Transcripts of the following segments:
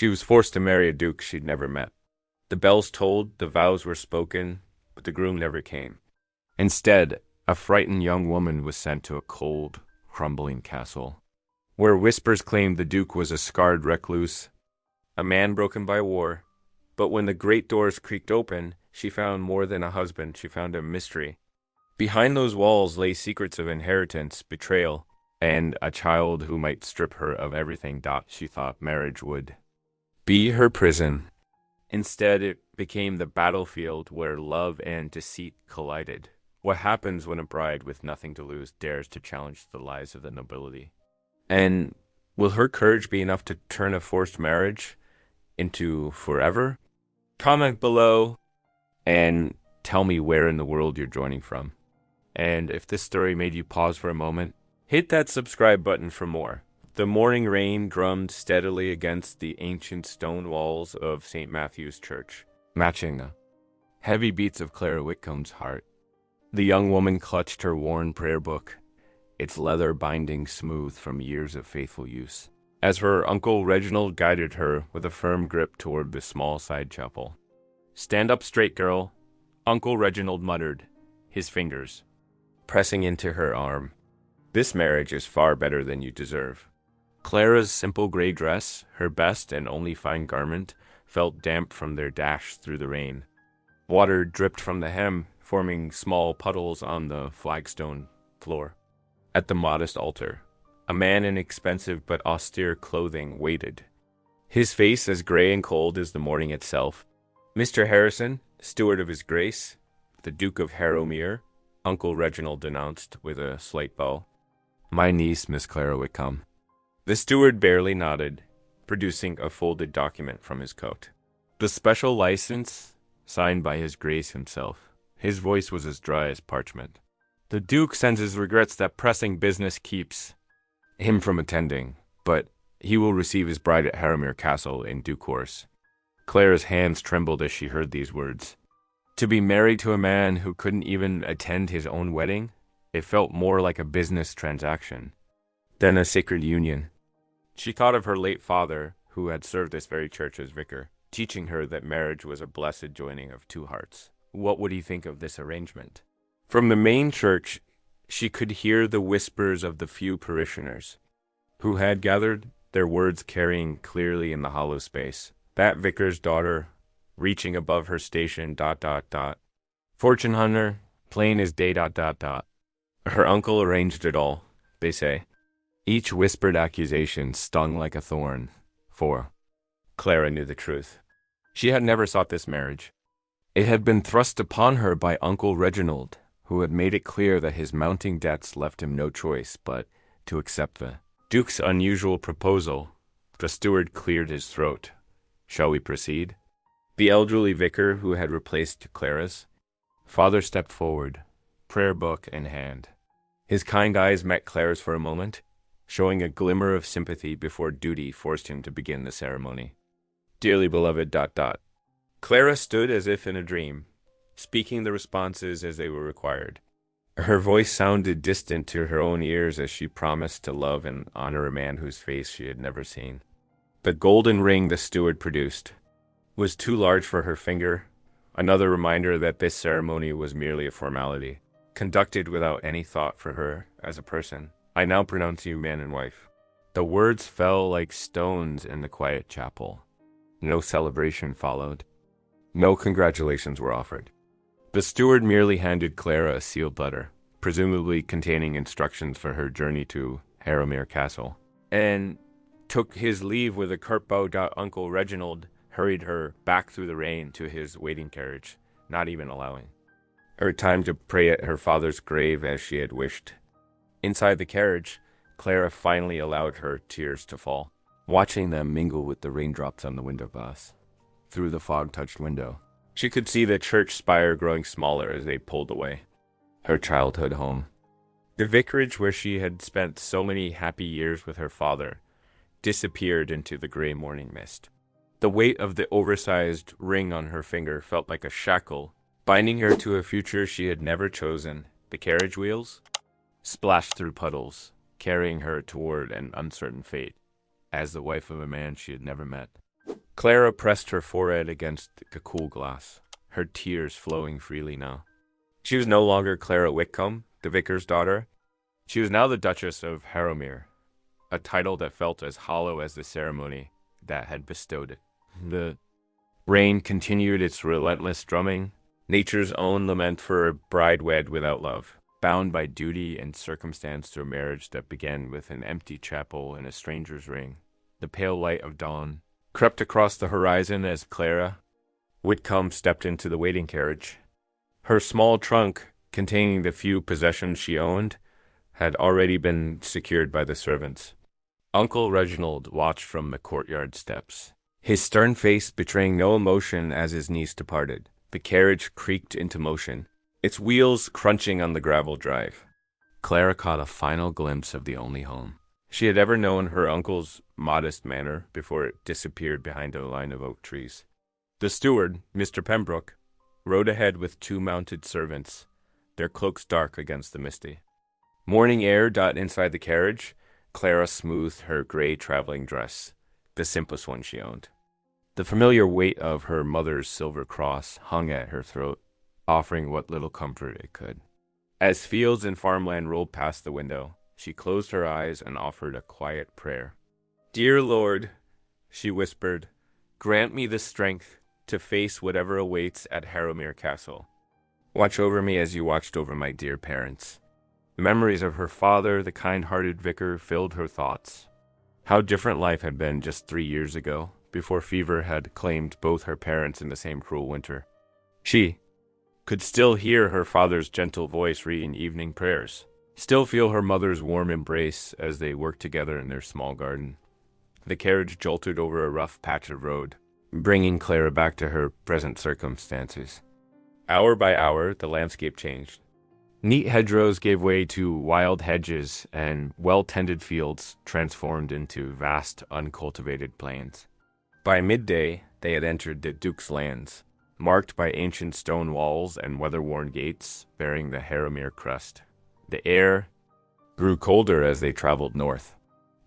She was forced to marry a duke she'd never met. The bells tolled, the vows were spoken, but the groom never came. Instead, a frightened young woman was sent to a cold, crumbling castle, where whispers claimed the duke was a scarred recluse, a man broken by war. But when the great doors creaked open, she found more than a husband. She found a mystery. Behind those walls lay secrets of inheritance, betrayal, and a child who might strip her of everything she thought marriage would be her prison. Instead, it became the battlefield where love and deceit collided. What happens when a bride with nothing to lose dares to challenge the lies of the nobility? And will her courage be enough to turn a forced marriage into forever? Comment below and tell me where in the world you're joining from. And if this story made you pause for a moment, hit that subscribe button for more. The morning rain drummed steadily against the ancient stone walls of St. Matthew's Church, matching the heavy beats of Clara Whitcomb's heart. The young woman clutched her worn prayer book, its leather binding smooth from years of faithful use, as her Uncle Reginald guided her with a firm grip toward the small side chapel. "Stand up straight, girl," Uncle Reginald muttered, his fingers pressing into her arm. "This marriage is far better than you deserve." Clara's simple gray dress, her best and only fine garment, felt damp from their dash through the rain. Water dripped from the hem, forming small puddles on the flagstone floor. At the modest altar, a man in expensive but austere clothing waited, his face as gray and cold as the morning itself. "Mr. Harrison, steward of His Grace, the Duke of Harrowmere," Uncle Reginald announced with a slight bow. "My niece, Miss Clara Whitcomb." The steward barely nodded, producing a folded document from his coat. "The special license, signed by His Grace himself." His voice was as dry as parchment. "The Duke sends his regrets that pressing business keeps him from attending, but he will receive his bride at Harrowmere Castle in due course." Clara's hands trembled as she heard these words. To be married to a man who couldn't even attend his own wedding, it felt more like a business transaction than a sacred union. She thought of her late father, who had served this very church as vicar, teaching her that marriage was a blessed joining of two hearts. What would he think of this arrangement? From the main church, she could hear the whispers of the few parishioners who had gathered, their words carrying clearly in the hollow space. That vicar's daughter, reaching above her station, ... Fortune hunter, plain as day, ... Her uncle arranged it all, they say. Each whispered accusation stung like a thorn, for Clara knew the truth. She had never sought this marriage. It had been thrust upon her by Uncle Reginald, who had made it clear that his mounting debts left him no choice but to accept the Duke's unusual proposal. The steward cleared his throat. "Shall we proceed?" The elderly vicar who had replaced Clara's father stepped forward, prayer book in hand. His kind eyes met Clara's for a moment, showing a glimmer of sympathy before duty forced him to begin the ceremony. "Dearly beloved... Clara stood as if in a dream, speaking the responses as they were required. Her voice sounded distant to her own ears as she promised to love and honor a man whose face she had never seen. The golden ring the steward produced was too large for her finger, another reminder that this ceremony was merely a formality, conducted without any thought for her as a person. "I now pronounce you man and wife." The words fell like stones in the quiet chapel. No celebration followed. No congratulations were offered. The steward merely handed Clara a sealed letter, presumably containing instructions for her journey to Harrowmere Castle, and took his leave with a curt bow. Uncle Reginald hurried her back through the rain to his waiting carriage, not even allowing her time to pray at her father's grave as she had wished. Inside the carriage, Clara finally allowed her tears to fall, watching them mingle with the raindrops on the window glass. Through the fog-touched window, she could see the church spire growing smaller as they pulled away. Her childhood home. The vicarage where she had spent so many happy years with her father disappeared into the gray morning mist. The weight of the oversized ring on her finger felt like a shackle, binding her to a future she had never chosen. The carriage wheels splashed through puddles, carrying her toward an uncertain fate, as the wife of a man she had never met. Clara pressed her forehead against the cool glass, her tears flowing freely now. She was no longer Clara Whitcomb, the vicar's daughter. She was now the Duchess of Harrowmere, a title that felt as hollow as the ceremony that had bestowed it. The rain continued its relentless drumming, nature's own lament for a bride wed without love, bound by duty and circumstance to a marriage that began with an empty chapel and a stranger's ring. The pale light of dawn crept across the horizon as Clara Whitcomb stepped into the waiting carriage. Her small trunk, containing the few possessions she owned, had already been secured by the servants. Uncle Reginald watched from the courtyard steps, his stern face betraying no emotion as his niece departed. The carriage creaked into motion, its wheels crunching on the gravel drive. Clara caught a final glimpse of the only home she had ever known, her uncle's modest manor, before it disappeared behind a line of oak trees. The steward, Mr. Pembroke, rode ahead with 2 mounted servants, their cloaks dark against the misty. Morning air dot inside the carriage. Clara smoothed her gray traveling dress, the simplest one she owned. The familiar weight of her mother's silver cross hung at her throat, offering what little comfort it could. As fields and farmland rolled past the window, she closed her eyes and offered a quiet prayer. "Dear Lord," she whispered, "grant me the strength to face whatever awaits at Harrowmere Castle. Watch over me as you watched over my dear parents." The memories of her father, the kind-hearted vicar, filled her thoughts. How different life had been just 3 years ago, before fever had claimed both her parents in the same cruel winter. She could still hear her father's gentle voice reading evening prayers, still feel her mother's warm embrace as they worked together in their small garden. The carriage jolted over a rough patch of road, bringing Clara back to her present circumstances. Hour by hour, the landscape changed. Neat hedgerows gave way to wild hedges, and well-tended fields transformed into vast, uncultivated plains. By midday, they had entered the Duke's lands, marked by ancient stone walls and weather-worn gates bearing the Harrowmere crest. The air grew colder as they traveled north.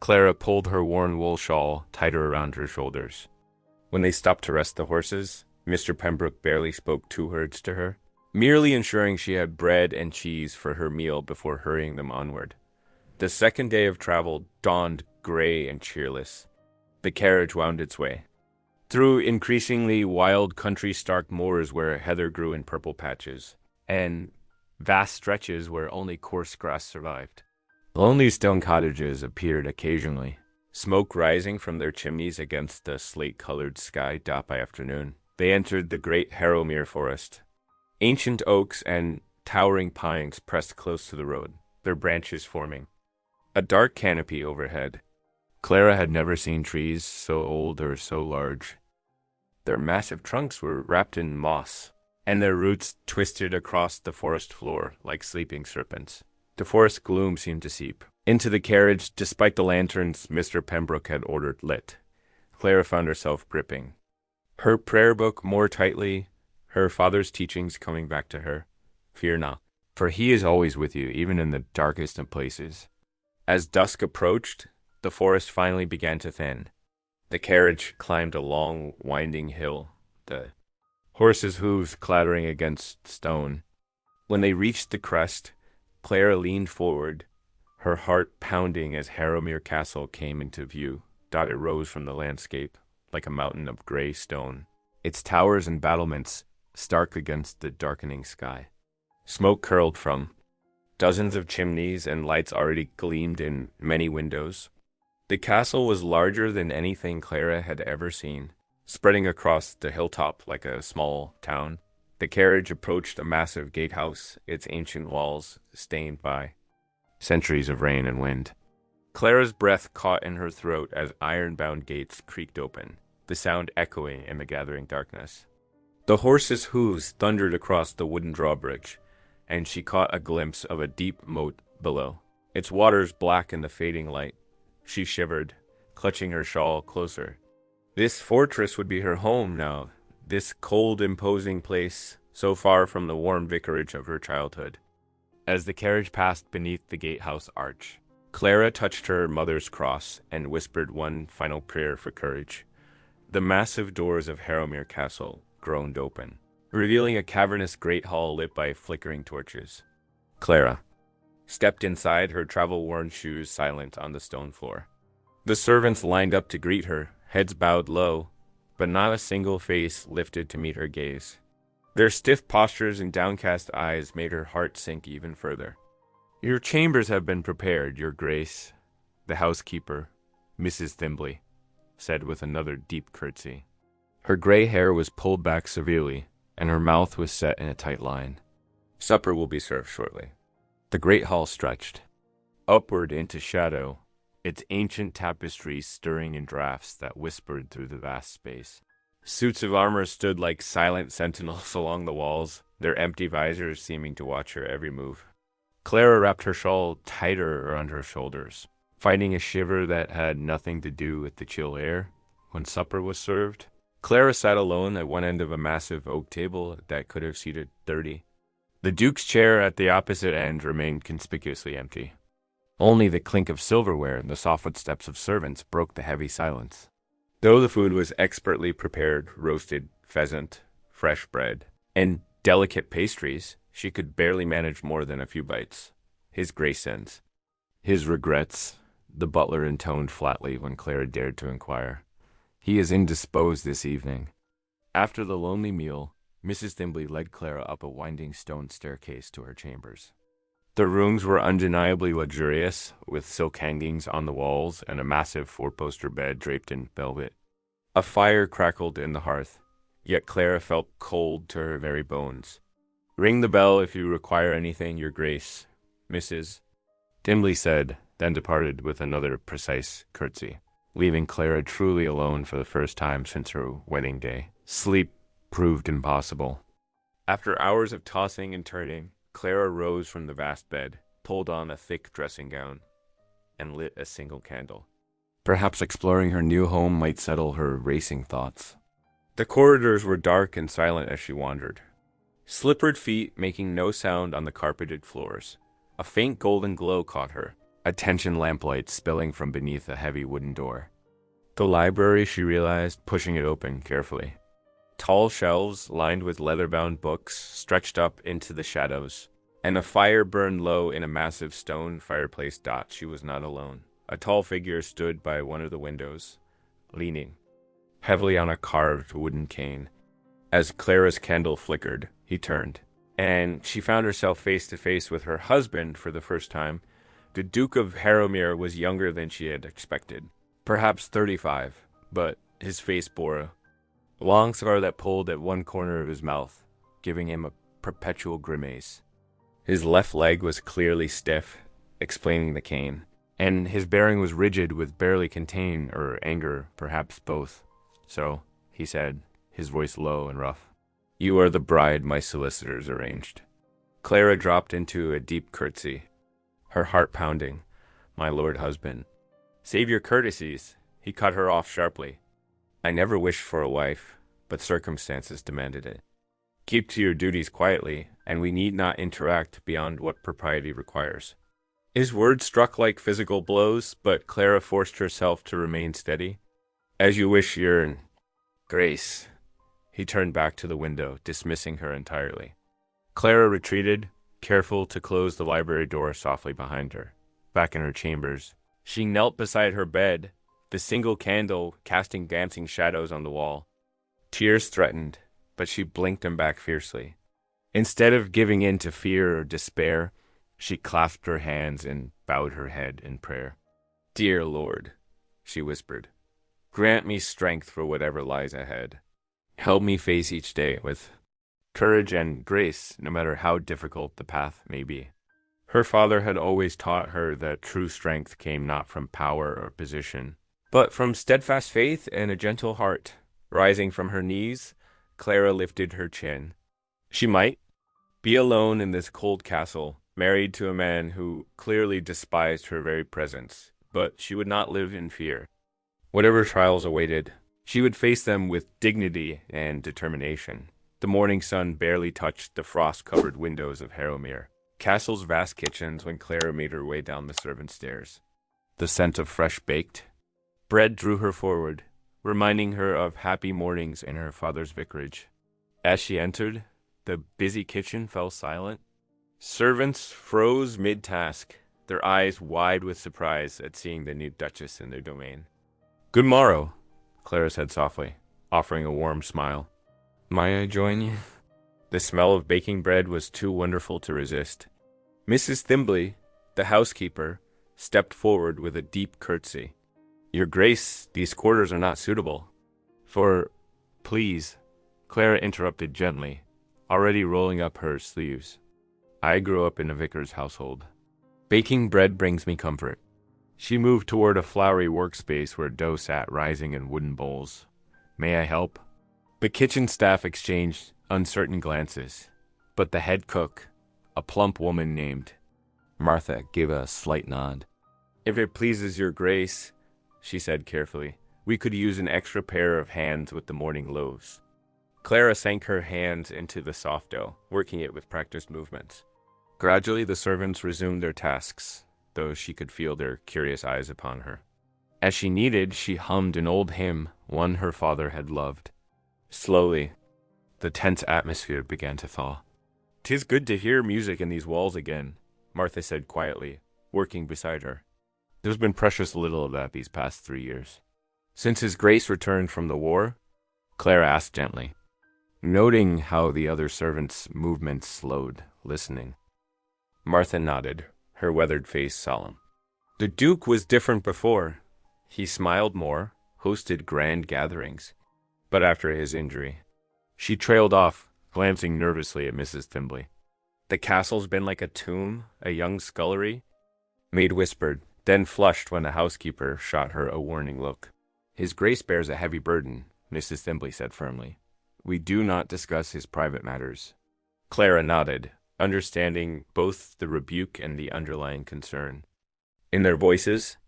Clara pulled her worn wool shawl tighter around her shoulders. When they stopped to rest the horses, Mr. Pembroke barely spoke 2 words to her, merely ensuring she had bread and cheese for her meal before hurrying them onward. The second day of travel dawned gray and cheerless. The carriage wound its way through increasingly wild country-stark moors where heather grew in purple patches, and vast stretches where only coarse grass survived. Lonely stone cottages appeared occasionally, smoke rising from their chimneys against the slate-colored sky dot by afternoon. They entered the great Harrowmere forest. Ancient oaks and towering pines pressed close to the road, their branches forming a dark canopy overhead. Clara had never seen trees so old or so large. Their massive trunks were wrapped in moss, and their roots twisted across the forest floor like sleeping serpents. The forest gloom seemed to seep into the carriage despite the lanterns Mr. Pembroke had ordered lit. Clara found herself gripping her prayer book more tightly, her father's teachings coming back to her. Fear not, for he is always with you, even in the darkest of places. As dusk approached, the forest finally began to thin. The carriage climbed a long, winding hill, the horses' hooves clattering against stone. When they reached the crest, Clara leaned forward, her heart pounding as Harrowmere Castle came into view. It rose from the landscape like a mountain of gray stone, its towers and battlements stark against the darkening sky. Smoke curled from dozens of chimneys, and lights already gleamed in many windows. The castle was larger than anything Clara had ever seen, spreading across the hilltop like a small town. The carriage approached a massive gatehouse, its ancient walls stained by centuries of rain and wind. Clara's breath caught in her throat as iron-bound gates creaked open, the sound echoing in the gathering darkness. The horses' hooves thundered across the wooden drawbridge, and she caught a glimpse of a deep moat below, its waters black in the fading light. She shivered, clutching her shawl closer. This fortress would be her home now, this cold, imposing place, so far from the warm vicarage of her childhood. As the carriage passed beneath the gatehouse arch, Clara touched her mother's cross and whispered one final prayer for courage. The massive doors of Harrowmere Castle groaned open, revealing a cavernous great hall lit by flickering torches. Clara stepped inside, her travel-worn shoes silent on the stone floor. The servants lined up to greet her, heads bowed low, but not a single face lifted to meet her gaze. Their stiff postures and downcast eyes made her heart sink even further. "Your chambers have been prepared, Your Grace," the housekeeper, Mrs. Thimbley, said with another deep curtsy. Her gray hair was pulled back severely, and her mouth was set in a tight line. "Supper will be served shortly." The great hall stretched upward into shadow, its ancient tapestries stirring in draughts that whispered through the vast space. Suits of armor stood like silent sentinels along the walls, their empty visors seeming to watch her every move. Clara wrapped her shawl tighter around her shoulders, fighting a shiver that had nothing to do with the chill air. When supper was served, Clara sat alone at one end of a massive oak table that could have seated 30. The Duke's chair at the opposite end remained conspicuously empty. Only the clink of silverware and the soft footsteps of servants broke the heavy silence. Though the food was expertly prepared, roasted pheasant, fresh bread, and delicate pastries, she could barely manage more than a few bites. His Grace sends. "His regrets," the butler intoned flatly when Clara dared to inquire. "He is indisposed this evening." After the lonely meal, Mrs. Thimbley led Clara up a winding stone staircase to her chambers. The rooms were undeniably luxurious, with silk hangings on the walls and a massive four-poster bed draped in velvet. A fire crackled in the hearth, yet Clara felt cold to her very bones. "Ring the bell if you require anything, Your Grace, Mrs." Thimbley said, then departed with another precise curtsy, leaving Clara truly alone for the first time since her wedding day. Sleep proved impossible. After hours of tossing and turning, Clara rose from the vast bed, pulled on a thick dressing gown, and lit a single candle. Perhaps exploring her new home might settle her racing thoughts. The corridors were dark and silent as she wandered, slippered feet making no sound on the carpeted floors. A faint golden glow caught her, a tension lamplight spilling from beneath a heavy wooden door. The library, she realized, pushing it open carefully. Tall shelves lined with leather-bound books stretched up into the shadows, and a fire burned low in a massive stone fireplace. She was not alone. A tall figure stood by one of the windows, leaning heavily on a carved wooden cane. As Clara's candle flickered, he turned, and she found herself face to face with her husband for the first time. The Duke of Harrowmere was younger than she had expected, perhaps 35, but his face bore a long scar that pulled at one corner of his mouth, giving him a perpetual grimace. His left leg was clearly stiff, explaining the cane, and his bearing was rigid with barely contain or anger, perhaps both. "So," he said, his voice low and rough, "you are the bride my solicitors arranged." Clara dropped into a deep curtsy, her heart pounding. "My lord husband." "Save your courtesies," he cut her off sharply. "I never wished for a wife, but circumstances demanded it. Keep to your duties quietly, and we need not interact beyond what propriety requires." His words struck like physical blows, but Clara forced herself to remain steady. "As you wish, Your Grace." He turned back to the window, dismissing her entirely. Clara retreated, careful to close the library door softly behind her. Back in her chambers, she knelt beside her bed, the single candle casting dancing shadows on the wall. Tears threatened, but she blinked them back fiercely. Instead of giving in to fear or despair, she clasped her hands and bowed her head in prayer. "Dear Lord," she whispered, "grant me strength for whatever lies ahead. Help me face each day with courage and grace, no matter how difficult the path may be." Her father had always taught her that true strength came not from power or position, but from steadfast faith and a gentle heart. Rising from her knees, Clara lifted her chin. She might be alone in this cold castle, married to a man who clearly despised her very presence, but she would not live in fear. Whatever trials awaited, she would face them with dignity and determination. The morning sun barely touched the frost-covered windows of Harrowmere, castle's vast kitchens, when Clara made her way down the servants' stairs. The scent of fresh baked bread drew her forward, reminding her of happy mornings in her father's vicarage. As she entered, the busy kitchen fell silent. Servants froze mid-task, their eyes wide with surprise at seeing the new Duchess in their domain. "Good morrow," Clara said softly, offering a warm smile. "May I join you?" The smell of baking bread was too wonderful to resist. Mrs. Thimbley, the housekeeper, stepped forward with a deep curtsy. "Your Grace, these quarters are not suitable." Please," Clara interrupted gently, already rolling up her sleeves. "I grew up in a vicar's household. Baking bread brings me comfort." She moved toward a flowery workspace where dough sat rising in wooden bowls. "May I help?" The kitchen staff exchanged uncertain glances, but the head cook, a plump woman named Martha, gave a slight nod. "If it pleases your Grace," she said carefully, "we could use an extra pair of hands with the morning loaves." Clara sank her hands into the soft dough, working it with practiced movements. Gradually the servants resumed their tasks, though she could feel their curious eyes upon her. As she kneaded, she hummed an old hymn, one her father had loved. Slowly, the tense atmosphere began to thaw. "'Tis good to hear music in these walls again," Martha said quietly, working beside her. "There's been precious little of that these past 3 years." "Since His Grace returned from the war?" Clara asked gently, noting how the other servants' movements slowed, listening. Martha nodded, her weathered face solemn. "The Duke was different before. He smiled more, hosted grand gatherings. But after his injury..." She trailed off, glancing nervously at Mrs. Thimbley. "The castle's been like a tomb, a young scullery," Maid whispered, then flushed when the housekeeper shot her a warning look. "His Grace bears a heavy burden," Mrs. Thimbley said firmly. "We do not discuss his private matters." Clara nodded, understanding both the rebuke and the underlying concern in their voices.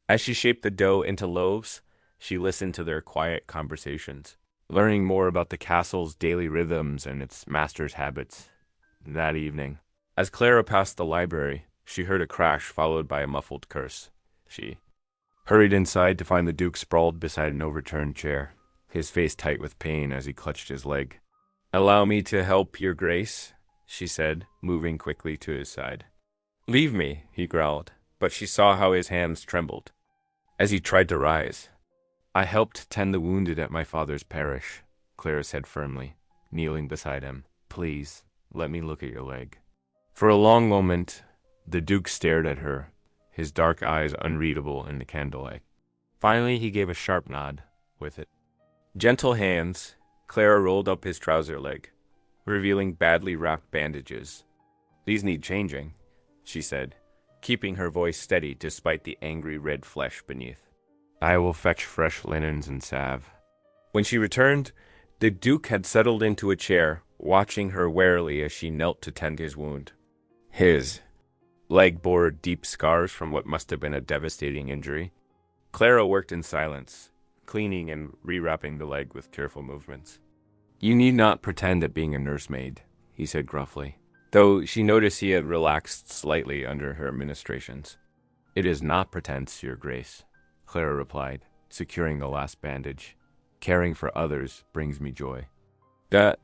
As she shaped the dough into loaves, she listened to their quiet conversations, learning more about the castle's daily rhythms and its master's habits. That evening, as Clara passed the library, she heard a crash followed by a muffled curse. She hurried inside to find the Duke sprawled beside an overturned chair, his face tight with pain as he clutched his leg. "Allow me to help your Grace," she said, moving quickly to his side. "Leave me," he growled, but she saw how his hands trembled as he tried to rise. "I helped tend the wounded at my father's parish," Clara said firmly, kneeling beside him. "Please, let me look at your leg." For a long moment, the Duke stared at her, his dark eyes unreadable in the candlelight. Finally, he gave a sharp nod, with it. Gentle hands, Clara rolled up his trouser leg, revealing badly wrapped bandages. "These need changing," she said, keeping her voice steady despite the angry red flesh beneath. "I will fetch fresh linens and salve." When she returned, the Duke had settled into a chair, watching her warily as she knelt to tend his wound. His leg bore deep scars from what must have been a devastating injury. Clara worked in silence, cleaning and rewrapping the leg with careful movements. "You need not pretend at being a nursemaid," he said gruffly, though she noticed he had relaxed slightly under her ministrations. "It is not pretense, your Grace," Clara replied, securing the last bandage. "Caring for others brings me joy." That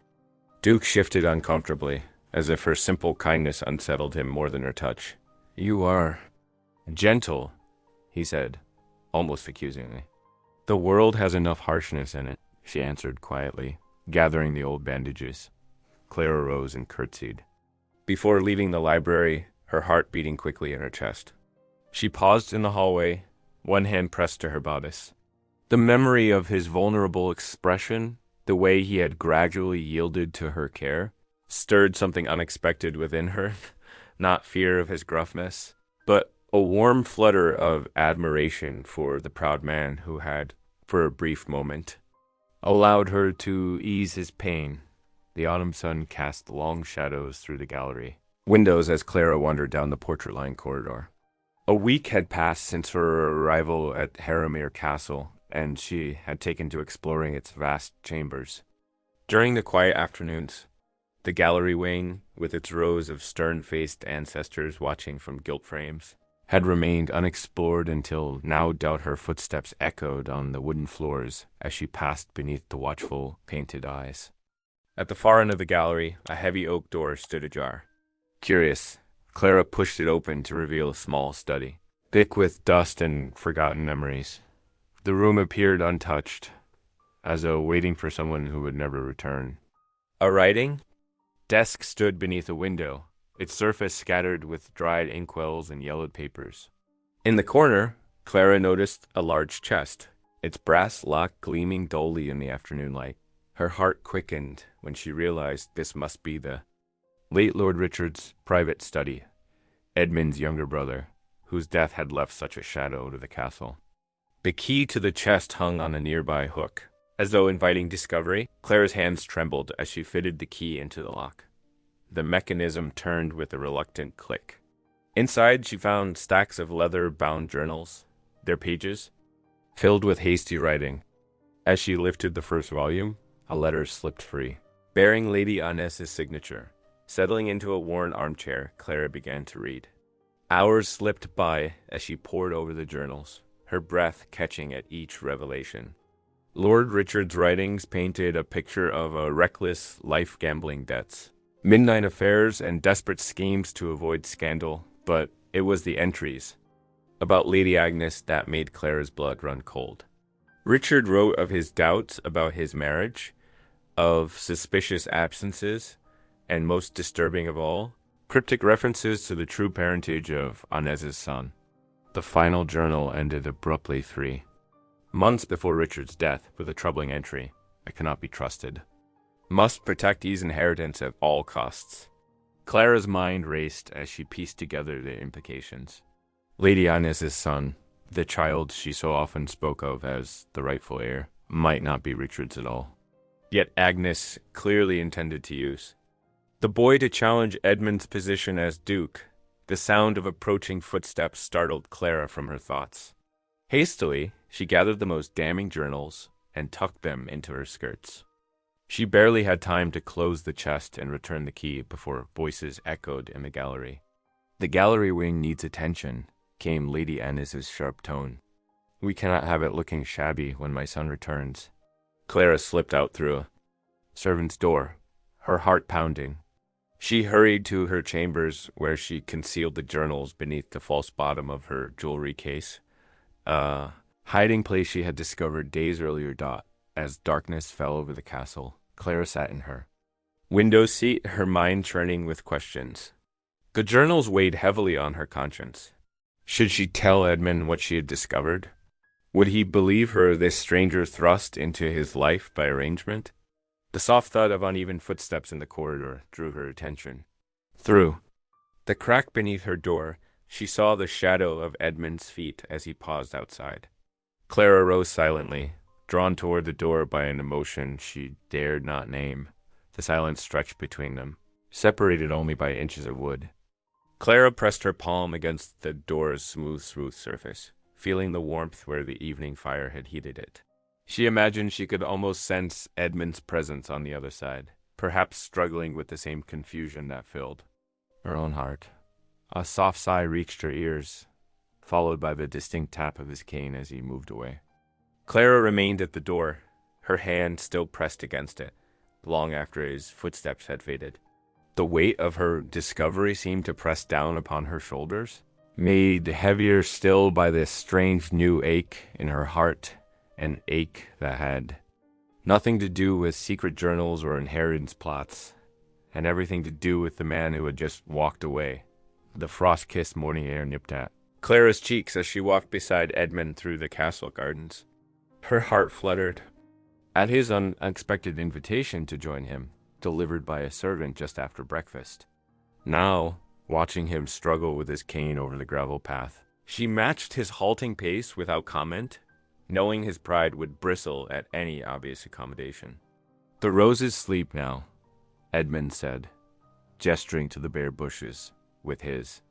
Duke shifted uncomfortably, as if her simple kindness unsettled him more than her touch. "You are gentle," he said, almost accusingly. "The world has enough harshness in it," she answered quietly, gathering the old bandages. Clara rose and curtsied. Before leaving the library, her heart beating quickly in her chest, she paused in the hallway, one hand pressed to her bodice. The memory of his vulnerable expression, the way he had gradually yielded to her care, stirred something unexpected within her. Not fear of his gruffness, but a warm flutter of admiration for the proud man who had, for a brief moment, allowed her to ease his pain. The autumn sun cast long shadows through the gallery windows as Clara wandered down the portrait-lined corridor. A week had passed since her arrival at Harrowmere Castle, and she had taken to exploring its vast chambers. During the quiet afternoons, the gallery wing, with its rows of stern-faced ancestors watching from gilt frames, had remained unexplored until no doubt her footsteps echoed on the wooden floors as she passed beneath the watchful, painted eyes. At the far end of the gallery, a heavy oak door stood ajar. Curious, Clara pushed it open to reveal a small study, thick with dust and forgotten memories. The room appeared untouched, as though waiting for someone who would never return. A writing desk stood beneath a window, its surface scattered with dried inkwells and yellowed papers. In the corner, Clara noticed a large chest, its brass lock gleaming dully in the afternoon light. Her heart quickened when she realized this must be the late Lord Richard's private study, Edmund's younger brother, whose death had left such a shadow over the castle. The key to the chest hung on a nearby hook. As though inviting discovery, Clara's hands trembled as she fitted the key into the lock. The mechanism turned with a reluctant click. Inside, she found stacks of leather-bound journals, their pages filled with hasty writing. As she lifted the first volume, a letter slipped free, bearing Lady Inez's signature. Settling into a worn armchair, Clara began to read. Hours slipped by as she pored over the journals, her breath catching at each revelation. Lord Richard's writings painted a picture of a reckless life, gambling debts, midnight affairs, and desperate schemes to avoid scandal, but it was the entries about Lady Agnes that made Clara's blood run cold. Richard wrote of his doubts about his marriage, of suspicious absences, and most disturbing of all, cryptic references to the true parentage of Inez's son. The final journal ended abruptly 3 months before Richard's death with a troubling entry. I cannot be trusted. Must protect his inheritance at all costs. Clara's mind raced as she pieced together the implications. Lady Inez's son, the child she so often spoke of as the rightful heir, might not be Richard's at all. Yet Agnes clearly intended to use the boy to challenge Edmund's position as Duke. The sound of approaching footsteps startled Clara from her thoughts. Hastily, she gathered the most damning journals and tucked them into her skirts. She barely had time to close the chest and return the key before voices echoed in the gallery. The gallery wing needs attention, came Lady Inez's sharp tone. We cannot have it looking shabby when my son returns. Clara slipped out through a servant's door, her heart pounding. She hurried to her chambers where she concealed the journals beneath the false bottom of her jewelry case. Hiding place she had discovered days earlier. As darkness fell over the castle, Clara sat in her window seat, her mind churning with questions. The journals weighed heavily on her conscience. Should she tell Edmund what she had discovered? Would he believe her this stranger thrust into his life by arrangement? The soft thud of uneven footsteps in the corridor drew her attention. Through the crack beneath her door, she saw the shadow of Edmund's feet as he paused outside. Clara rose silently, drawn toward the door by an emotion she dared not name. The silence stretched between them, separated only by inches of wood. Clara pressed her palm against the door's smooth surface, feeling the warmth where the evening fire had heated it. She imagined she could almost sense Edmund's presence on the other side, perhaps struggling with the same confusion that filled her own heart. A soft sigh reached her ears, followed by the distinct tap of his cane as he moved away. Clara remained at the door, her hand still pressed against it, long after his footsteps had faded. The weight of her discovery seemed to press down upon her shoulders, made heavier still by this strange new ache in her heart, an ache that had nothing to do with secret journals or inheritance plots, and everything to do with the man who had just walked away. The frost-kissed morning air nipped at Clara's cheeks as she walked beside Edmund through the castle gardens. Her heart fluttered at his unexpected invitation to join him, delivered by a servant just after breakfast. Now, watching him struggle with his cane over the gravel path, she matched his halting pace without comment, knowing his pride would bristle at any obvious accommodation. The roses sleep now, Edmund said, gesturing to the bare bushes with his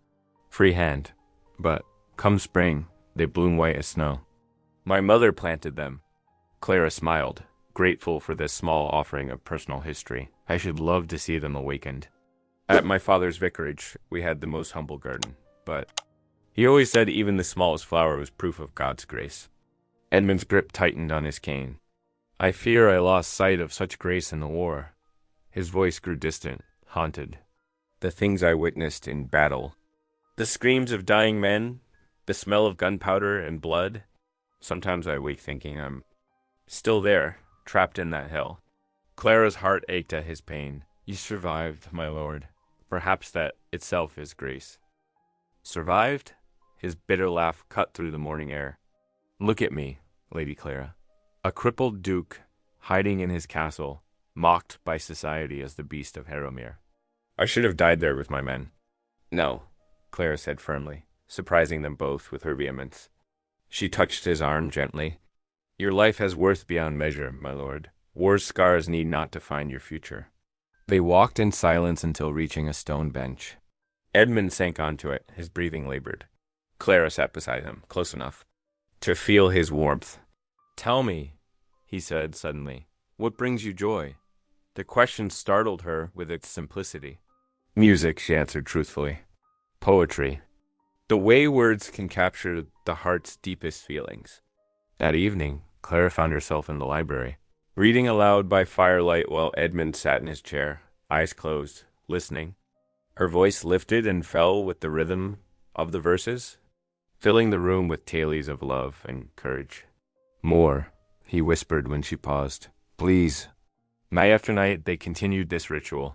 free hand. But, come spring, they bloom white as snow. My mother planted them. Clara smiled, grateful for this small offering of personal history. I should love to see them awakened. At my father's vicarage, we had the most humble garden, but He always said even the smallest flower was proof of God's grace. Edmund's grip tightened on his cane. I fear I lost sight of such grace in the war. His voice grew distant, haunted. The things I witnessed in battle. The screams of dying men, the smell of gunpowder and blood. Sometimes I wake thinking I'm still there, trapped in that hell. Clara's heart ached at his pain. You survived, my lord. Perhaps that itself is grace. Survived? His bitter laugh cut through the morning air. Look at me, Lady Clara. A crippled duke, hiding in his castle, mocked by society as the beast of Harrowmere. I should have died there with my men. No, Clara said firmly, surprising them both with her vehemence. She touched his arm gently. Your life has worth beyond measure, my lord. War's scars need not define your future. They walked in silence until reaching a stone bench. Edmund sank onto it, his breathing labored. Clara sat beside him, close enough to feel his warmth. Tell me, he said suddenly, what brings you joy? The question startled her with its simplicity. Music, she answered truthfully. Poetry. The way words can capture the heart's deepest feelings. That evening, Clara found herself in the library, reading aloud by firelight while Edmund sat in his chair, eyes closed, listening. Her voice lifted and fell with the rhythm of the verses, filling the room with tales of love and courage. More, he whispered when she paused. Please. Night after night, they continued this ritual.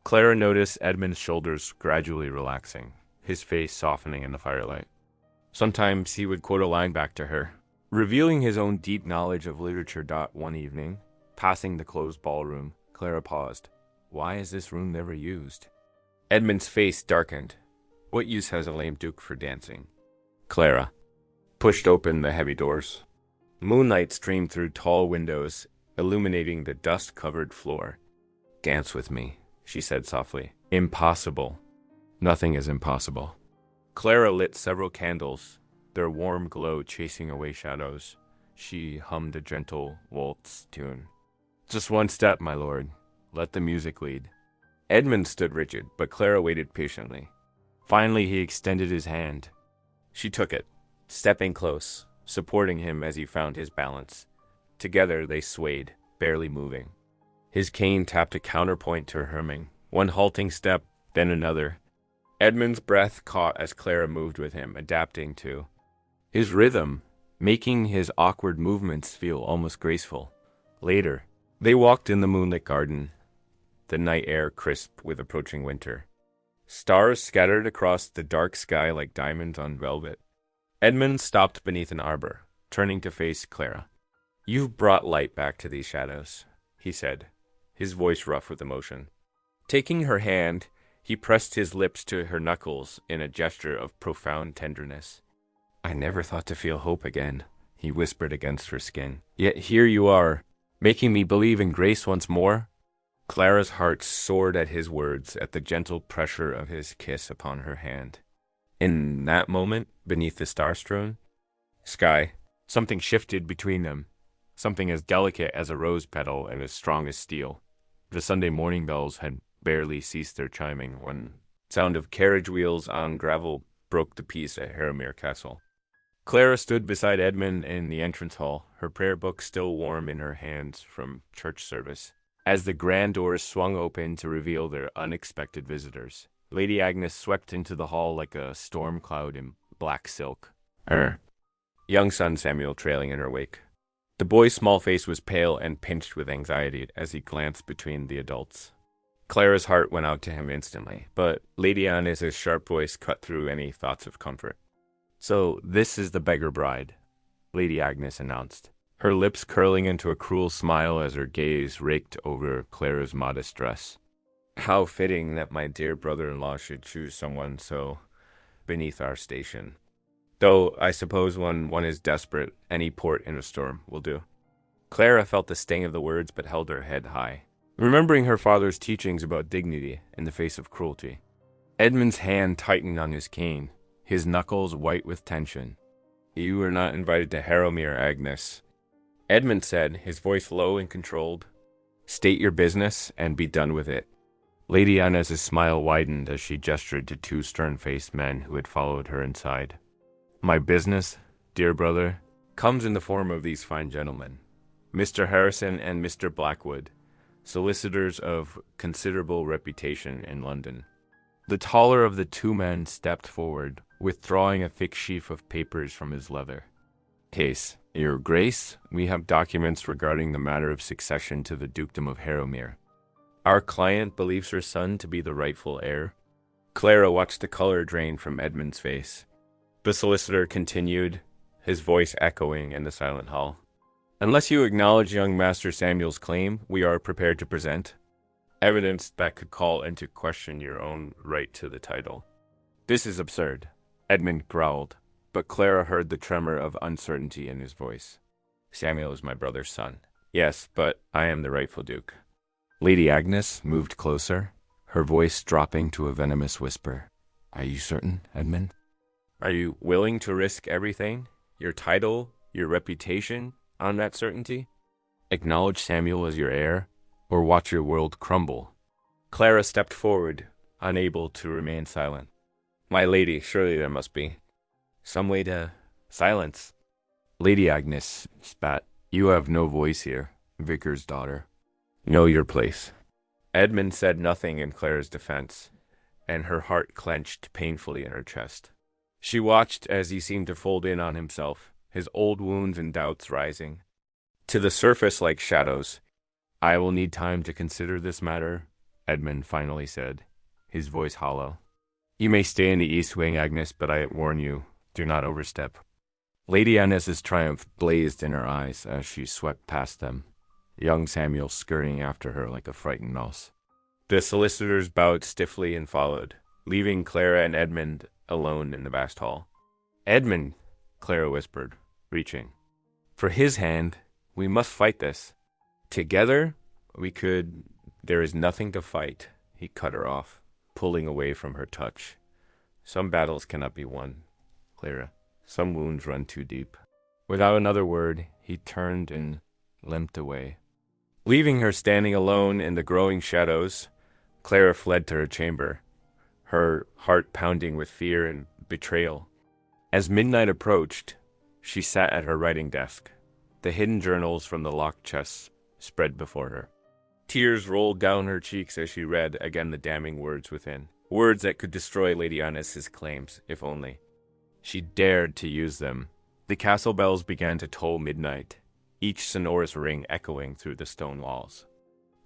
Clara noticed Edmund's shoulders gradually relaxing, his face softening in the firelight. Sometimes he would quote a line back to her, revealing his own deep knowledge of literature. One evening, passing the closed ballroom, Clara paused. Why is this room never used? Edmund's face darkened. What use has a lame duke for dancing? Clara pushed open the heavy doors. Moonlight streamed through tall windows, illuminating the dust-covered floor. Dance with me, she said softly. Impossible. Nothing is impossible. Clara lit several candles, their warm glow chasing away shadows. She hummed a gentle waltz tune. Just one step, my lord. Let the music lead. Edmund stood rigid, but Clara waited patiently. Finally, he extended his hand. She took it, stepping close, supporting him as he found his balance. Together they swayed, barely moving. His cane tapped a counterpoint to her humming, one halting step, then another. Edmund's breath caught as Clara moved with him, adapting to his rhythm, making his awkward movements feel almost graceful. Later, they walked in the moonlit garden, the night air crisp with approaching winter. Stars scattered across the dark sky like diamonds on velvet. Edmund stopped beneath an arbor, turning to face Clara. You've brought light back to these shadows, he said, his voice rough with emotion. Taking her hand, he pressed his lips to her knuckles in a gesture of profound tenderness. I never thought to feel hope again, he whispered against her skin. Yet here you are, making me believe in grace once more. Clara's heart soared at his words, at the gentle pressure of his kiss upon her hand. In that moment, beneath the star-strewn sky, something shifted between them, something as delicate as a rose petal and as strong as steel. The Sunday morning bells had barely ceased their chiming when sound of carriage wheels on gravel broke the peace at Harrowmere Castle. Clara stood beside Edmund in the entrance hall, her prayer book still warm in her hands from church service. As the grand doors swung open to reveal their unexpected visitors, Lady Agnes swept into the hall like a storm cloud in black silk, her young son Samuel trailing in her wake. The boy's small face was pale and pinched with anxiety as he glanced between the adults. Clara's heart went out to him instantly, but Lady Agnes's sharp voice cut through any thoughts of comfort. So this is the beggar bride, Lady Agnes announced, her lips curling into a cruel smile as her gaze raked over Clara's modest dress. How fitting that my dear brother-in-law should choose someone so beneath our station. Though I suppose when one is desperate, any port in a storm will do. Clara felt the sting of the words but held her head high, remembering her father's teachings about dignity in the face of cruelty. Edmund's hand tightened on his cane, his knuckles white with tension. You were not invited to Harrowmere, Agnes, Edmund said, his voice low and controlled. State your business and be done with it. Lady Inez's smile widened as she gestured to two stern-faced men who had followed her inside. My business, dear brother, comes in the form of these fine gentlemen, Mr. Harrison and Mr. Blackwood, solicitors of considerable reputation in London. The taller of the two men stepped forward, withdrawing a thick sheaf of papers from his leather case. Your Grace, we have documents regarding the matter of succession to the Dukedom of Harrowmere. Our client believes her son to be the rightful heir. Clara watched the color drain from Edmund's face. The solicitor continued, his voice echoing in the silent hall. Unless you acknowledge young Master Samuel's claim, we are prepared to present evidence that could call into question your own right to the title. This is absurd, Edmund growled, but Clara heard the tremor of uncertainty in his voice. Samuel is my brother's son. Yes, but I am the rightful duke. Lady Agnes moved closer, her voice dropping to a venomous whisper. Are you certain, Edmund? Are you willing to risk everything, your title, your reputation, on that certainty? Acknowledge Samuel as your heir, or watch your world crumble? Clara stepped forward, unable to remain silent. My lady, surely there must be some way to silence. Lady Agnes spat. You have no voice here, vicar's daughter. Know your place. Edmund said nothing in Clara's defense, and her heart clenched painfully in her chest. She watched as he seemed to fold in on himself, his old wounds and doubts rising to the surface like shadows. I will need time to consider this matter, Edmund finally said, his voice hollow. You may stay in the East Wing, Agnes, but I warn you, do not overstep. Lady Inez's triumph blazed in her eyes as she swept past them, young Samuel scurrying after her like a frightened mouse. The solicitors bowed stiffly and followed, leaving Clara and Edmund alone in the vast hall. Edmund, Clara whispered, reaching for his hand. We must fight this. Together, we could. There is nothing to fight, he cut her off, pulling away from her touch. Some battles cannot be won, Clara. Some wounds run too deep. Without another word, he turned and limped away. Leaving her standing alone in the growing shadows, Clara fled to her chamber, her heart pounding with fear and betrayal. As midnight approached, she sat at her writing desk, the hidden journals from the locked chests spread before her. Tears rolled down her cheeks as she read again the damning words within, words that could destroy Lady Inez's claims, if only. She dared to use them. The castle bells began to toll midnight, each sonorous ring echoing through the stone walls.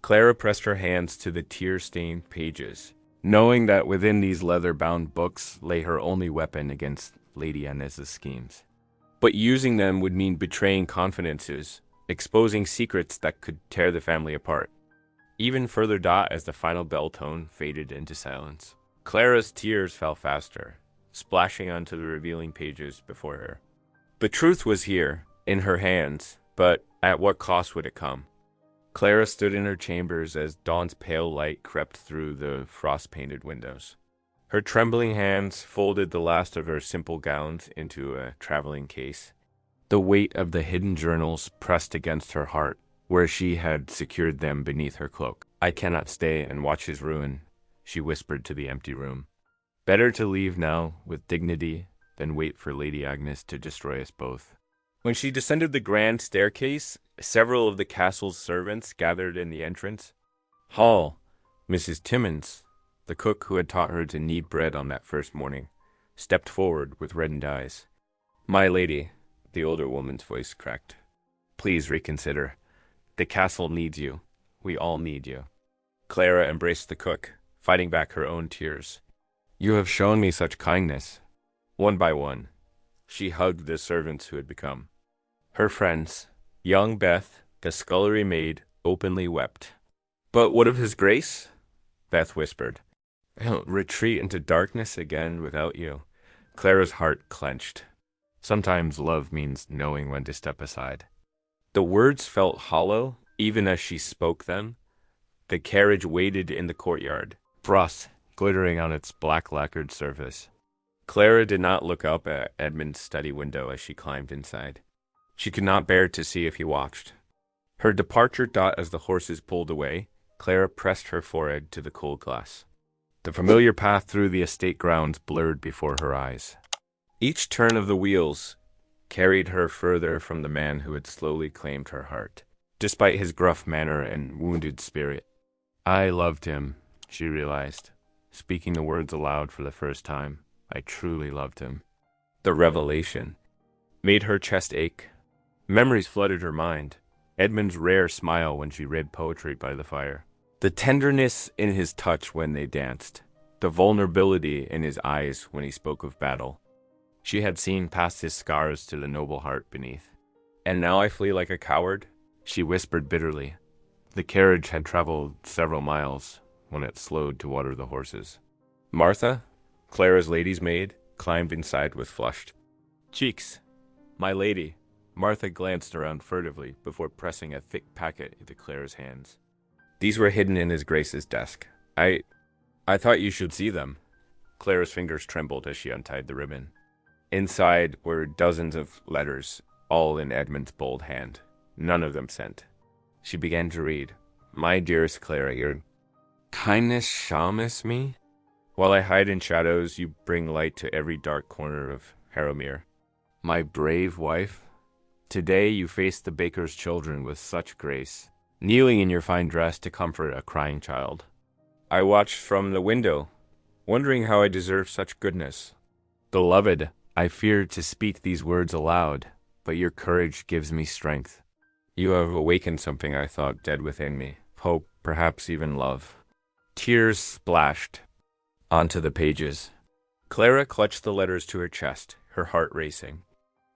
Clara pressed her hands to the tear-stained pages, knowing that within these leather-bound books lay her only weapon against Lady Inez's schemes. But using them would mean betraying confidences, exposing secrets that could tear the family apart. Even further dot as the final bell tone faded into silence. Clara's tears fell faster, splashing onto the revealing pages before her. The truth was here, in her hands, but at what cost would it come? Clara stood in her chambers as dawn's pale light crept through the frost-painted windows. Her trembling hands folded the last of her simple gowns into a traveling case. The weight of the hidden journals pressed against her heart, where she had secured them beneath her cloak. I cannot stay and watch his ruin, she whispered to the empty room. Better to leave now with dignity than wait for Lady Agnes to destroy us both. When she descended the grand staircase, several of the castle's servants gathered in the entrance. Hall, Mrs. Timmins, the cook who had taught her to knead bread on that first morning, stepped forward with reddened eyes. My lady, the older woman's voice cracked. Please reconsider. The castle needs you. We all need you. Clara embraced the cook, fighting back her own tears. You have shown me such kindness. One by one, she hugged the servants who had become her friends. Young Beth, the scullery maid, openly wept. But what of his grace? Beth whispered. I'll retreat into darkness again without you. Clara's heart clenched. Sometimes love means knowing when to step aside. The words felt hollow, even as she spoke them. The carriage waited in the courtyard, frost glittering on its black lacquered surface. Clara did not look up at Edmund's study window as she climbed inside. She could not bear to see if he watched. Her departure dot as the horses pulled away, Clara pressed her forehead to the cold glass. The familiar path through the estate grounds blurred before her eyes. Each turn of the wheels carried her further from the man who had slowly claimed her heart, despite his gruff manner and wounded spirit. I loved him, she realized, speaking the words aloud for the first time. I truly loved him. The revelation made her chest ache. Memories flooded her mind. Edmund's rare smile when she read poetry by the fire. The tenderness in his touch when they danced. The vulnerability in his eyes when he spoke of battle. She had seen past his scars to the noble heart beneath. And now I flee like a coward, she whispered bitterly. The carriage had traveled several miles when it slowed to water the horses. Martha, Clara's lady's maid, climbed inside with flushed cheeks. My lady. Martha glanced around furtively before pressing a thick packet into Clara's hands. These were hidden in his Grace's desk. I thought you should see them. Clara's fingers trembled as she untied the ribbon. Inside were dozens of letters, all in Edmund's bold hand, none of them sent. She began to read. My dearest Clara, your kindness shames me. While I hide in shadows, you bring light to every dark corner of Harrowmere. My brave wife, today you face the baker's children with such grace, kneeling in your fine dress to comfort a crying child. I watched from the window, wondering how I deserved such goodness. Beloved, I feared to speak these words aloud, but your courage gives me strength. You have awakened something I thought dead within me, hope, perhaps even love. Tears splashed onto the pages. Clara clutched the letters to her chest, her heart racing.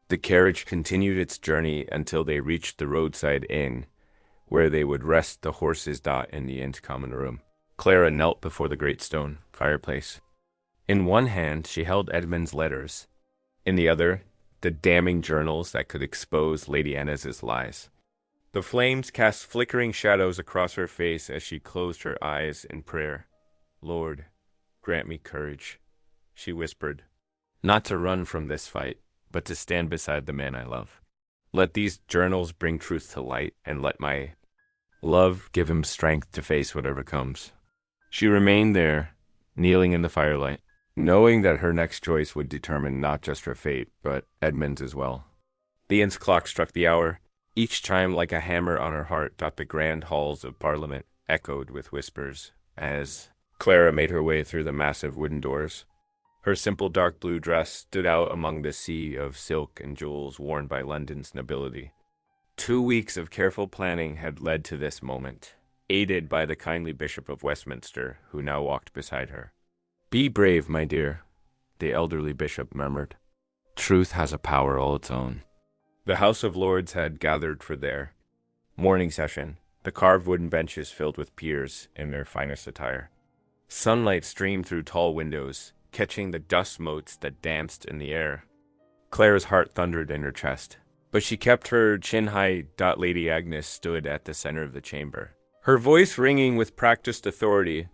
The carriage continued its journey until they reached the roadside inn, where they would rest the horses in the inn's common room. Clara knelt before the great stone fireplace. In one hand she held Edmund's letters, in the other the damning journals that could expose Lady Annes's lies. The flames cast flickering shadows across her face as she closed her eyes in prayer. Lord, grant me courage, she whispered, not to run from this fight, but to stand beside the man I love. Let these journals bring truth to light, and let my love give him strength to face whatever comes. She remained there, kneeling in the firelight, knowing that her next choice would determine not just her fate, but Edmund's as well. The inn's clock struck the hour. Each chime like a hammer on her heart dot the grand halls of Parliament echoed with whispers as Clara made her way through the massive wooden doors. Her simple dark blue dress stood out among the sea of silk and jewels worn by London's nobility. 2 weeks of careful planning had led to this moment, aided by the kindly Bishop of Westminster, who now walked beside her. Be brave, my dear, the elderly bishop murmured. Truth has a power all its own. The House of Lords had gathered for their morning session, the carved wooden benches filled with peers in their finest attire. Sunlight streamed through tall windows, catching the dust motes that danced in the air. Clara's heart thundered in her chest, but she kept her chin high. Lady Agnes stood at the center of the chamber, her voice ringing with practiced authority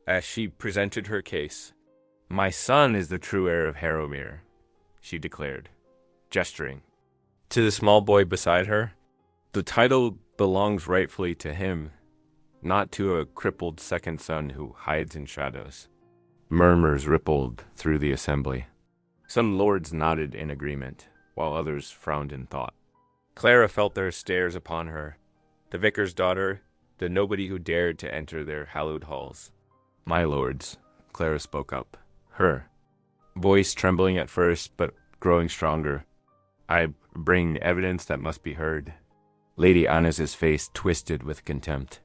as she presented her case. My son is the true heir of Harrowmere, she declared, gesturing to the small boy beside her. The title belongs rightfully to him, not to a crippled second son who hides in shadows. Murmurs rippled through the assembly. Some lords nodded in agreement, while others frowned in thought. Clara felt their stares upon her, the vicar's daughter, the nobody who dared to enter their hallowed halls. My lords, Clara spoke up, her voice trembling at first, but growing stronger. I bring evidence that must be heard. Lady Annes's face twisted with contempt.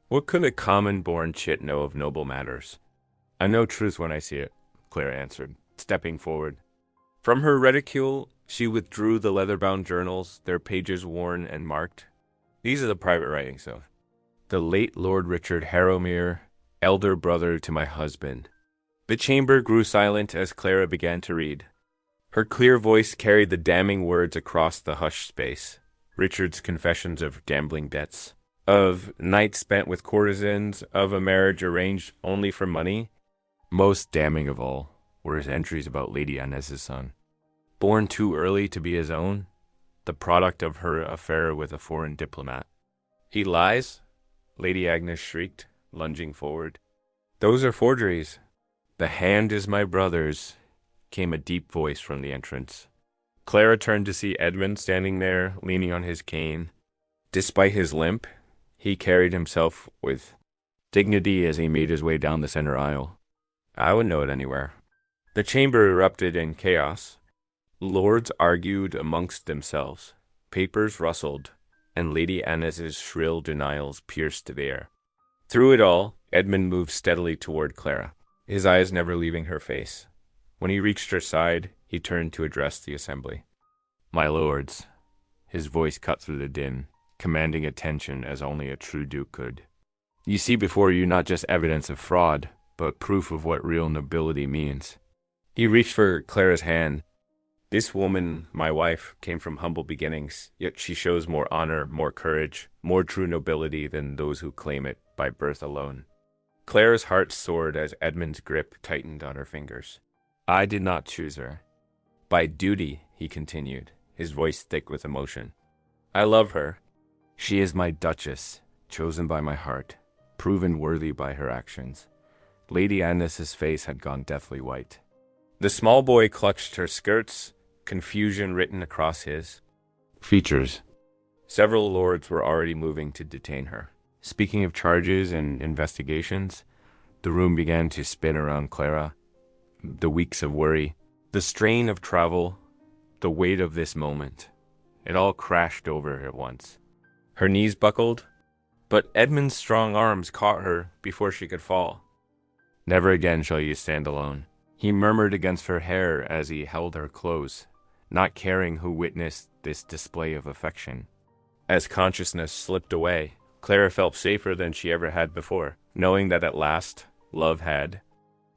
What could a common-born chit know of noble matters? I know truth when I see it, Clara answered, stepping forward. From her reticule, she withdrew the leather-bound journals, their pages worn and marked. These are the private writings, though. The late Lord Richard Harrowmere, elder brother to my husband. The chamber grew silent as Clara began to read. Her clear voice carried the damning words across the hushed space. Richard's confessions of gambling debts, of nights spent with courtesans, of a marriage arranged only for money. Most damning of all were his entries about Lady Annes's son. Born too early to be his own, the product of her affair with a foreign diplomat. He lies? Lady Agnes shrieked, lunging forward. Those are forgeries. The hand is my brother's, came a deep voice from the entrance. Clara turned to see Edmund standing there, leaning on his cane. Despite his limp, he carried himself with dignity as he made his way down the center aisle. I would know it anywhere. The chamber erupted in chaos. Lords argued amongst themselves. Papers rustled, and Lady Agnes's shrill denials pierced the air. Through it all, Edmund moved steadily toward Clara, his eyes never leaving her face. When he reached her side, he turned to address the assembly. My lords, his voice cut through the din, commanding attention as only a true duke could. You see before you not just evidence of fraud, but proof of what real nobility means. He reached for Clara's hand. This woman, my wife, came from humble beginnings, yet she shows more honor, more courage, more true nobility than those who claim it by birth alone. Clara's heart soared as Edmund's grip tightened on her fingers. I did not choose her. By duty, he continued, his voice thick with emotion. I love her. She is my duchess, chosen by my heart, proven worthy by her actions. Lady Agnes's face had gone deathly white. The small boy clutched her skirts, confusion written across his features. Several lords were already moving to detain her. Speaking of charges and investigations, the room began to spin around Clara. The weeks of worry, the strain of travel, the weight of this moment. It all crashed over her at once. Her knees buckled, but Edmund's strong arms caught her before she could fall. Never again shall you stand alone. He murmured against her hair as he held her close, not caring who witnessed this display of affection. As consciousness slipped away, Clara felt safer than she ever had before, knowing that at last, love had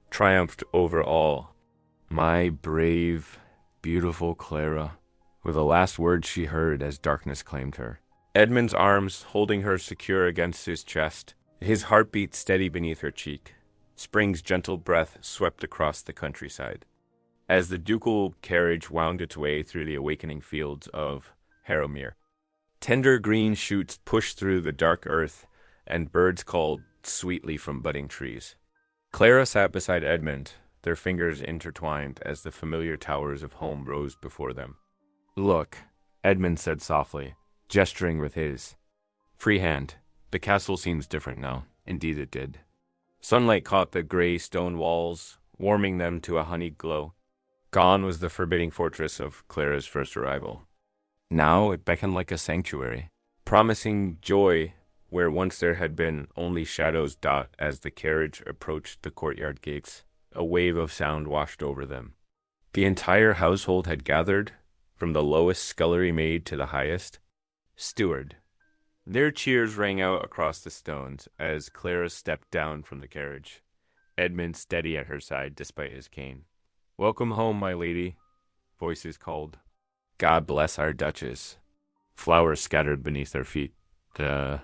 triumphed over all. My brave, beautiful Clara, were the last words she heard as darkness claimed her. Edmund's arms holding her secure against his chest, his heartbeat steady beneath her cheek. Spring's gentle breath swept across the countryside. As the ducal carriage wound its way through the awakening fields of Harrowmere, tender green shoots pushed through the dark earth, and birds called sweetly from budding trees. Clara sat beside Edmund, their fingers intertwined as the familiar towers of home rose before them. Look, Edmund said softly, gesturing with his free hand. The castle seems different now. Indeed it did. Sunlight caught the gray stone walls, warming them to a honeyed glow. Gone was the forbidding fortress of Clara's first arrival. Now it beckoned like a sanctuary, promising joy where once there had been only shadows dot as the carriage approached the courtyard gates. A wave of sound washed over them. The entire household had gathered, from the lowest scullery maid to the highest steward. Their cheers rang out across the stones as Clara stepped down from the carriage, Edmund steady at her side despite his cane. Welcome home, my lady, voices called. God bless our duchess. Flowers scattered beneath their feet. The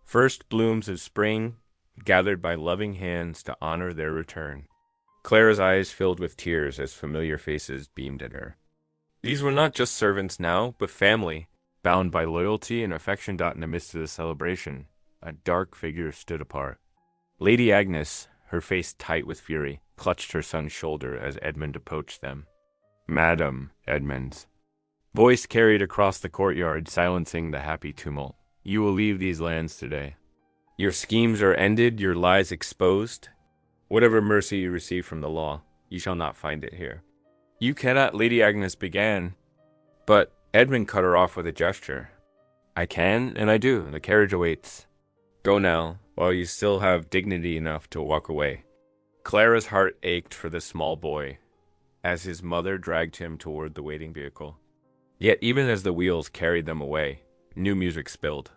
first blooms of spring, gathered by loving hands to honor their return. Clara's eyes filled with tears as familiar faces beamed at her. These were not just servants now, but family, bound by loyalty and affection. In the midst of the celebration, a dark figure stood apart. Lady Agnes, her face tight with fury, clutched her son's shoulder as Edmund approached them. Madam, Edmund's voice carried across the courtyard, silencing the happy tumult. You will leave these lands today. Your schemes are ended, your lies exposed. Whatever mercy you receive from the law, you shall not find it here. You cannot, Lady Agnes began, but Edmund cut her off with a gesture. I can, and I do. The carriage awaits. Go now, while you still have dignity enough to walk away. Clara's heart ached for the small boy, as his mother dragged him toward the waiting vehicle. Yet even as the wheels carried them away, new music spilled.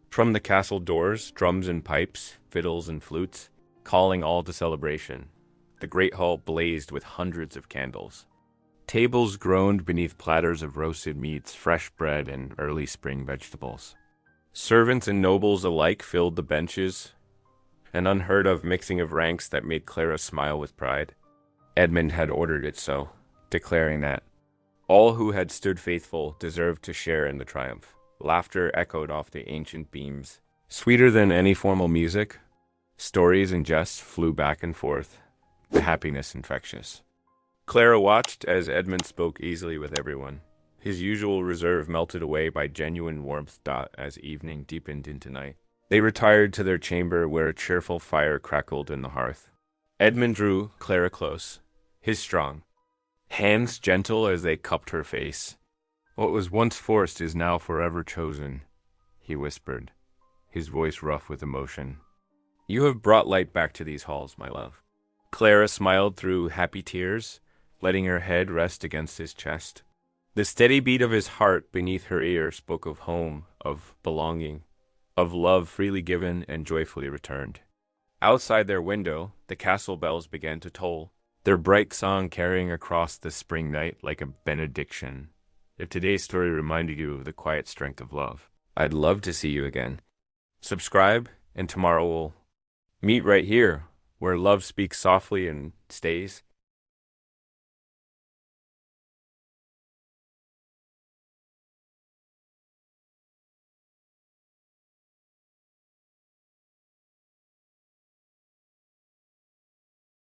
From the castle doors, drums and pipes, fiddles and flutes, calling all to celebration. The great hall blazed with hundreds of candles. Tables groaned beneath platters of roasted meats, fresh bread, and early spring vegetables. Servants and nobles alike filled the benches, an unheard-of mixing of ranks that made Clara smile with pride. Edmund had ordered it so, declaring that all who had stood faithful deserved to share in the triumph. Laughter echoed off the ancient beams, Sweeter than any formal music, stories and jests flew back and forth, the happiness infectious. Clara watched as Edmund spoke easily with everyone. His usual reserve melted away by genuine warmth as evening deepened into night. They retired to their chamber where a cheerful fire crackled in the hearth. Edmund drew Clara close, his strong, hands gentle as they cupped her face. "What was once forced is now forever chosen," he whispered, his voice rough with emotion. "You have brought light back to these halls, my love." Clara smiled through happy tears, letting her head rest against his chest. The steady beat of his heart beneath her ear spoke of home, of belonging, of love freely given and joyfully returned. Outside their window, the castle bells began to toll, their bright song carrying across the spring night like a benediction. If today's story reminded you of the quiet strength of love, I'd love to see you again. Subscribe, and tomorrow we'll meet right here, where love speaks softly and stays.